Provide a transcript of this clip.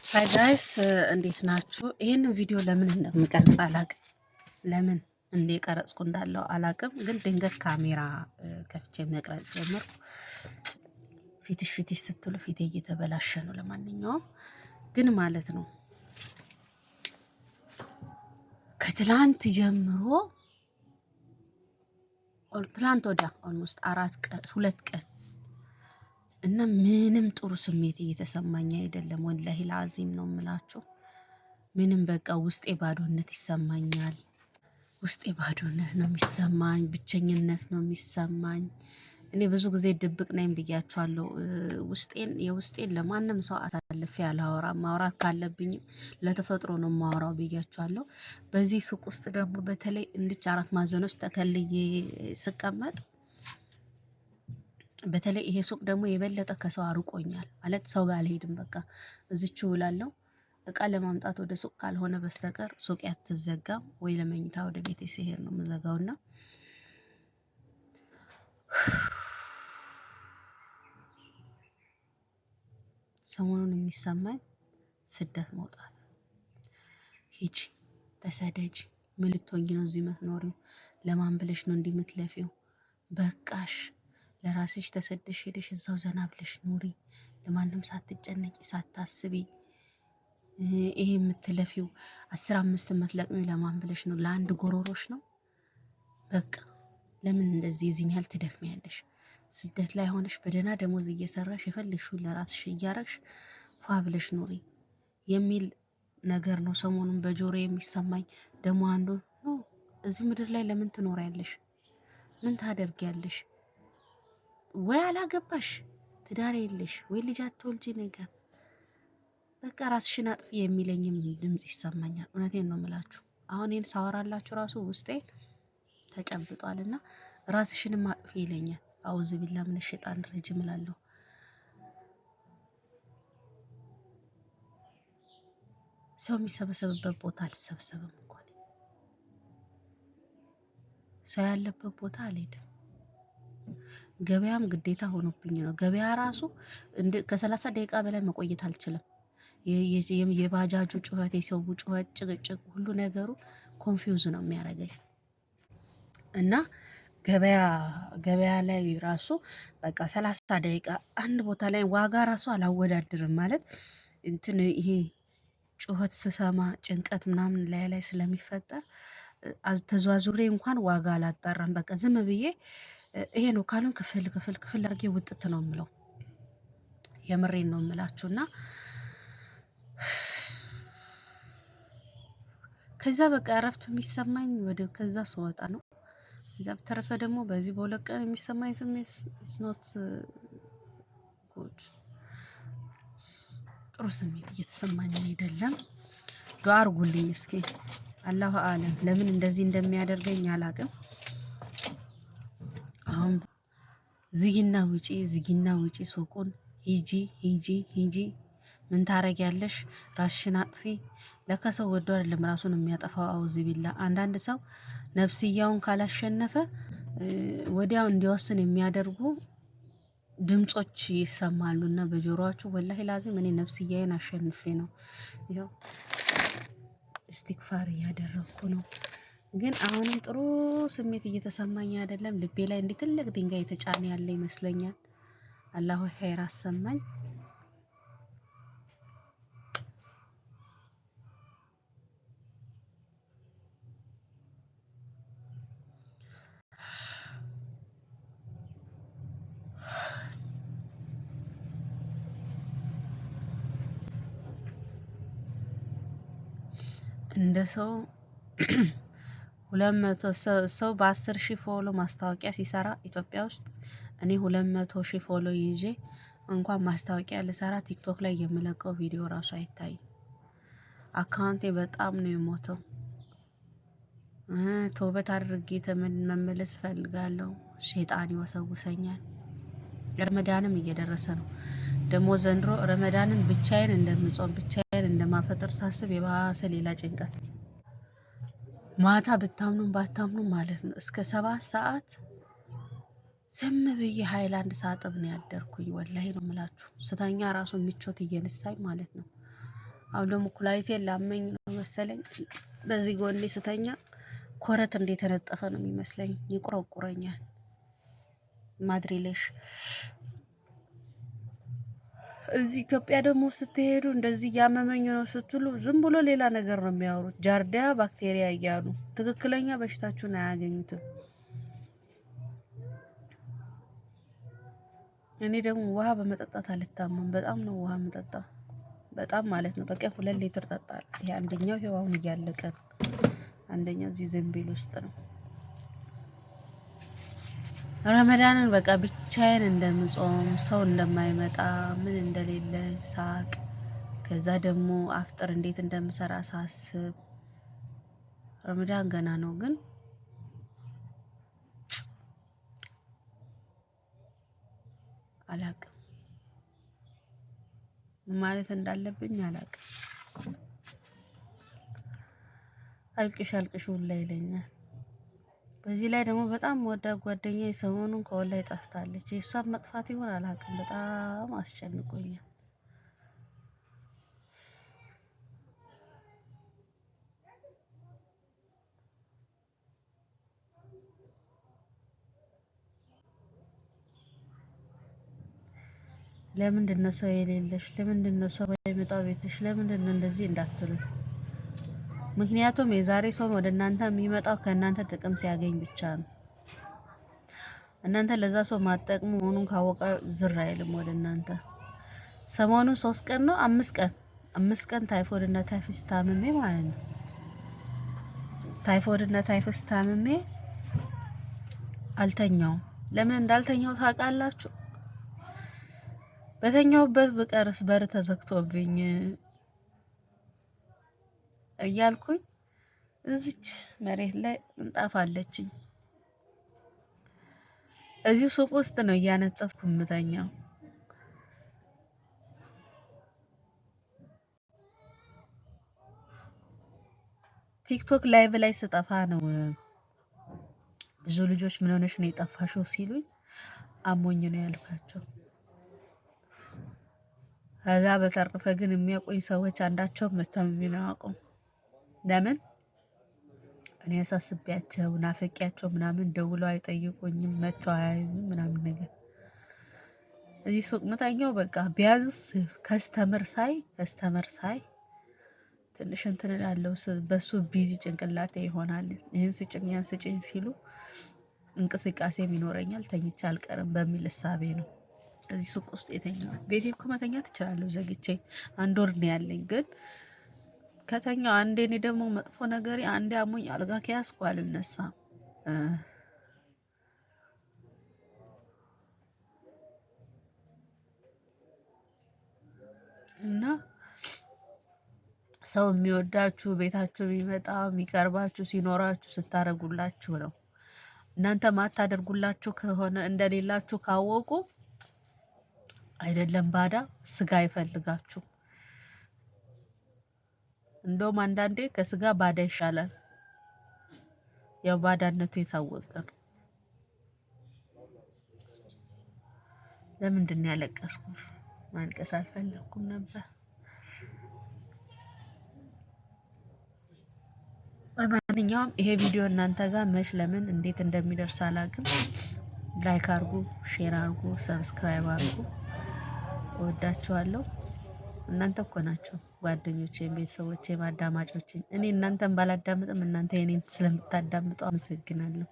ሃይ ጋይስ እንዴት ናችሁ? ይሄንን ቪዲዮ ለምን እንደምቀርጽ አላቅም። ለምን እንደቀረጽኩ እንዳለው አላቅም። ግን ድንገት ካሜራ ከፍቼ መቅረጽ ጀመርኩ። ፊትሽ ስትሉ ፊቴ እየተበላሸ ነው። ለማንኛውም ግን ማለት ነው ከትላንት ጀምሮ ትላንት ወዲያ ኦልሞስት 2 ቀን እና ምንም ጥሩ ስሜት እየተሰማኝ አይደለም። ወላሂ ለአዚም ነው የምላችሁ። ምንም በቃ ውስጤ ባዶነት ይሰማኛል። ውስጤ ባዶነት ነው የሚሰማኝ፣ ብቸኝነት ነው የሚሰማኝ። እኔ ብዙ ጊዜ ድብቅ ነኝ ብያችኋለሁ። የውስጤን ለማንም ሰው አሳልፌ አላወራም። ማውራት ካለብኝም ለተፈጥሮ ነው ማወራው ብያችኋለሁ። በዚህ ሱቅ ውስጥ ደግሞ በተለይ እንድች 4 ማዕዘን ውስጥ ተከልዬ ስቀመጥ በተለይ ይሄ ሱቅ ደግሞ የበለጠ ከሰው አርቆኛል ማለት ሰው ጋር አልሄድም። በቃ እዚች ውላለሁ። እቃ ለማምጣት ወደ ሱቅ ካልሆነ በስተቀር ሱቅ አትዘጋም፣ ወይ ለመኝታ ወደ ቤቴ ሲሄድ ነው የምዘጋውና ሰሞኑን የሚሰማኝ ስደት መውጣት። ሂጂ ተሰደጂ፣ ምን ልትሆኚ ነው እዚህ የምትኖሪው? ለማን ብለሽ ነው እንዲህ የምትለፊው? በቃሽ። ለራስሽ ተሰደሽ ሄደሽ እዛው ዘና ብለሽ ኑሪ፣ ለማንም ሳትጨነቂ ሳታስቢ። ይሄ የምትለፊው 15 የምትለቅሚው ለማን ብለሽ ነው? ለአንድ ጎሮሮሽ ነው? በቃ ለምን እንደዚህ የዚህን ያህል ትደክሚያለሽ? ስደት ላይ ሆነሽ በደህና ደሞዝ እየሰራሽ የፈለግሽውን ለራስሽ እያረግሽ ፏ ብለሽ ኑሪ የሚል ነገር ነው ሰሞኑን በጆሮ የሚሰማኝ። ደግሞ አንዱ ነው እዚህ ምድር ላይ ለምን ትኖሪያለሽ? ምን ታደርጊያለሽ? ወይ አላገባሽ፣ ትዳር የለሽ፣ ወይ ልጅ አትወልጂ ነገር በቃ ራስሽን አጥፊ የሚለኝም ድምጽ ይሰማኛል። እውነቴን ነው የምላችሁ። አሁን ይሄን ሳወራላችሁ ራሱ ውስጤ ተጨብጧልና ራስሽንም አጥፊ ይለኛል። አውዝ ቢላ ምን ሸጣን ረጅም እላለሁ። ሰው የሚሰበሰብበት ቦታ አልሰበሰብም እንኳን ሰው ያለበት ቦታ አልሄድም። ገበያም ግዴታ ሆኖብኝ ነው። ገበያ ራሱ ከ30 ደቂቃ በላይ መቆየት አልችልም። የባጃጁ ጩኸት፣ የሰው ጩኸት፣ ጭቅጭቅ፣ ሁሉ ነገሩ ኮንፊውዝ ነው የሚያደርገኝ እና ገበያ ላይ ራሱ በቃ 30 ደቂቃ አንድ ቦታ ላይ ዋጋ ራሱ አላወዳድርም። ማለት እንትን ይሄ ጩኸት ስሰማ ጭንቀት ምናምን ላይ ስለሚፈጠር ተዟዙሬ እንኳን ዋጋ አላጣራም። በቃ ዝም ብዬ ይሄ ነው ካሉን ክፍል አድርጌ ውጥት ነው የምለው። የምሬን ነው የምላችሁና ከዛ በቃ እረፍት የሚሰማኝ ወደ ከዛ ስወጣ ነው። ከዛ በተረፈ ደግሞ በዚህ በሁለት ቀን የሚሰማኝ ስሜት ኖት ጉድ፣ ጥሩ ስሜት እየተሰማኝ አይደለም። ዱአ አድርጉልኝ እስኪ። አላሁ አለም ለምን እንደዚህ እንደሚያደርገኝ አላቅም። አሁን ዝጊና ውጪ ሱቁን ሂጂ ምን ታረጊያለሽ? ራስሽን አጥፊ። ለከሰው ወዶ አይደለም ራሱን የሚያጠፋው። አውዚ ቢላ አንዳንድ ሰው ነፍስያውን ካላሸነፈ ወዲያው እንዲወስን የሚያደርጉ ድምጾች ይሰማሉና በጆሮአችሁ ወላሂ ላዚም እኔ ነፍስያዬን አሸንፌ ነው ይሄው ኢስቲግፋር እያደረኩ ነው። ግን አሁንም ጥሩ ስሜት እየተሰማኝ አይደለም። ልቤ ላይ እንዲህ ትልቅ ድንጋይ የተጫነ ያለ ይመስለኛል። አላሁ ኸይር አሰማኝ። እንደ ሰው 200 ሰው በ10,000 ፎሎ ማስታወቂያ ሲሰራ ኢትዮጵያ ውስጥ እኔ 200,000 ፎሎ ይዤ እንኳን ማስታወቂያ ልሰራ ቲክቶክ ላይ የምለቀው ቪዲዮ ራሱ አይታይም። አካውንቴ በጣም ነው የሞተው። ተውበት አድርጌ መመለስ ፈልጋለሁ። ሸይጣን ይወሰውሰኛል። ረመዳንም እየደረሰ ነው። ደግሞ ዘንድሮ ረመዳንን ብቻዬን እንደምጾም ብቻዬን እንደማፈጥር ሳስብ የባሰ ሌላ ጭንቀት። ማታ ብታምኑም ባታምኑም ማለት ነው እስከ 7 ሰዓት ዝም ብዬ ሃይላንድ ሳጥብ ነው ያደርኩኝ። ወላሂ ነው የምላችሁ። ስተኛ ራሱ ምቾት እየነሳኝ ማለት ነው። አሁን ደግሞ ኩላሊቴን ላመኝ ነው መሰለኝ። በዚህ ጎኔ ስተኛ ኮረት እንደተነጠፈ ነው የሚመስለኝ፣ ይቆረቁረኛል። ማድሪሌሽ እዚህ ኢትዮጵያ ደግሞ ስትሄዱ እንደዚህ እያመመኝ ነው ስትሉ ዝም ብሎ ሌላ ነገር ነው የሚያወሩት፣ ጃርዲያ ባክቴሪያ እያሉ ትክክለኛ በሽታችሁን አያገኙትም። እኔ ደግሞ ውሃ በመጠጣት አልታመም። በጣም ነው ውሃ የምጠጣው፣ በጣም ማለት ነው። በቀን 2 ሊትር ጠጣለሁ። ይሄ አንደኛው ይሄው አሁን እያለቀ ነው። አንደኛው እዚህ ዘንቢል ውስጥ ነው። ረመዳንን በቃ ብቻዬን እንደምጾም ሰው እንደማይመጣ ምን እንደሌለ ሳቅ፣ ከዛ ደግሞ አፍጥር እንዴት እንደምሰራ ሳስብ፣ ረመዳን ገና ነው ግን አላቅም ማለት እንዳለብኝ አላቅም። አልቅሽ አልቅሽ ሁላ ይለኛል። በዚህ ላይ ደግሞ በጣም ወዳ ጓደኛዬ ሰሞኑን ከወላይ ጠፍታለች። የእሷን መጥፋት ይሆን አላቅም፣ በጣም አስጨንቆኛል። ለምንድን ነው ሰው የሌለሽ? ለምንድን ነው ሰው የመጣው ቤትሽ? ለምንድን ነው እንደዚህ እንዳትሉ። ምክንያቱም የዛሬ ሰው ወደ እናንተ የሚመጣው ከእናንተ ጥቅም ሲያገኝ ብቻ ነው። እናንተ ለዛ ሰው ማጠቅሙ መሆኑን ካወቀ ዝር አይልም ወደ እናንተ። ሰሞኑን 3 ቀን ነው 5 ቀን ታይፎይድ እና ታይፈስ ታምሜ ማለት ነው። ታይፎይድ እና ታይፈስ ታምሜ አልተኛውም። ለምን እንዳልተኛው ታውቃላችሁ? በተኛውበት ብቀርስ በር ተዘግቶብኝ እያልኩኝ እዚች መሬት ላይ ምንጣፍ አለችኝ። እዚሁ ሱቅ ውስጥ ነው እያነጠፍኩ የምተኛው። ቲክቶክ ላይቭ ላይ ስጠፋ ነው ብዙ ልጆች ምን ሆነሽ ነው የጠፋሽው ሲሉኝ አሞኝ ነው ያልኳቸው። ከዛ በተረፈ ግን የሚያውቁኝ ሰዎች አንዳቸውም መታመሜን አያውቁም። ለምን እኔ አሳስቢያቸው ናፍቄያቸው ምናምን ደውለው አይጠይቁኝም፣ መተው አያዩኝም ምናምን ነገር። እዚህ ሱቅ ምተኛው በቃ ቢያንስ ከስተመር ሳይ ትንሽ እንትን እላለሁ። በሱ ቢዚ ጭንቅላቴ ይሆናል። ይህን ስጭኝ ያን ስጭኝ ሲሉ እንቅስቃሴም ይኖረኛል፣ ተኝቼ አልቀርም በሚል እሳቤ ነው እዚህ ሱቅ ውስጥ የተኛው። ቤቴ እኮ መተኛት እችላለሁ ዘግቼ፣ 1 ወር ነው ያለኝ። ግን ከተኛው አንዴ እኔ ደግሞ መጥፎ ነገር አንዴ አሞኝ አልጋ ከያዝኩ አልነሳም። እና ሰው የሚወዳችሁ ቤታችሁ የሚመጣ የሚቀርባችሁ ሲኖራችሁ ስታረጉላችሁ ነው። እናንተ ማታደርጉላችሁ ከሆነ እንደሌላችሁ ካወቁ አይደለም ባዳ ስጋ ይፈልጋችሁ። እንደውም አንዳንዴ ከስጋ ባዳ ይሻላል። ያው ባዳነቱ የታወቀ ነው። ለምንድን ነው ያለቀስኩት? ማልቀስ አልፈለኩም ነበር። ለማንኛውም ይሄ ቪዲዮ እናንተ ጋር መች ለምን እንዴት እንደሚደርስ አላውቅም። ላይክ አርጉ፣ ሼር አርጉ፣ ሰብስክራይብ አርጉ። እወዳችኋለሁ። እናንተ እኮ ናችሁ ጓደኞቼም ቤተሰቦቼም አዳማጮቼም። እኔ እናንተን ባላዳምጥም እናንተ የኔን ስለምታዳምጡ አመሰግናለሁ።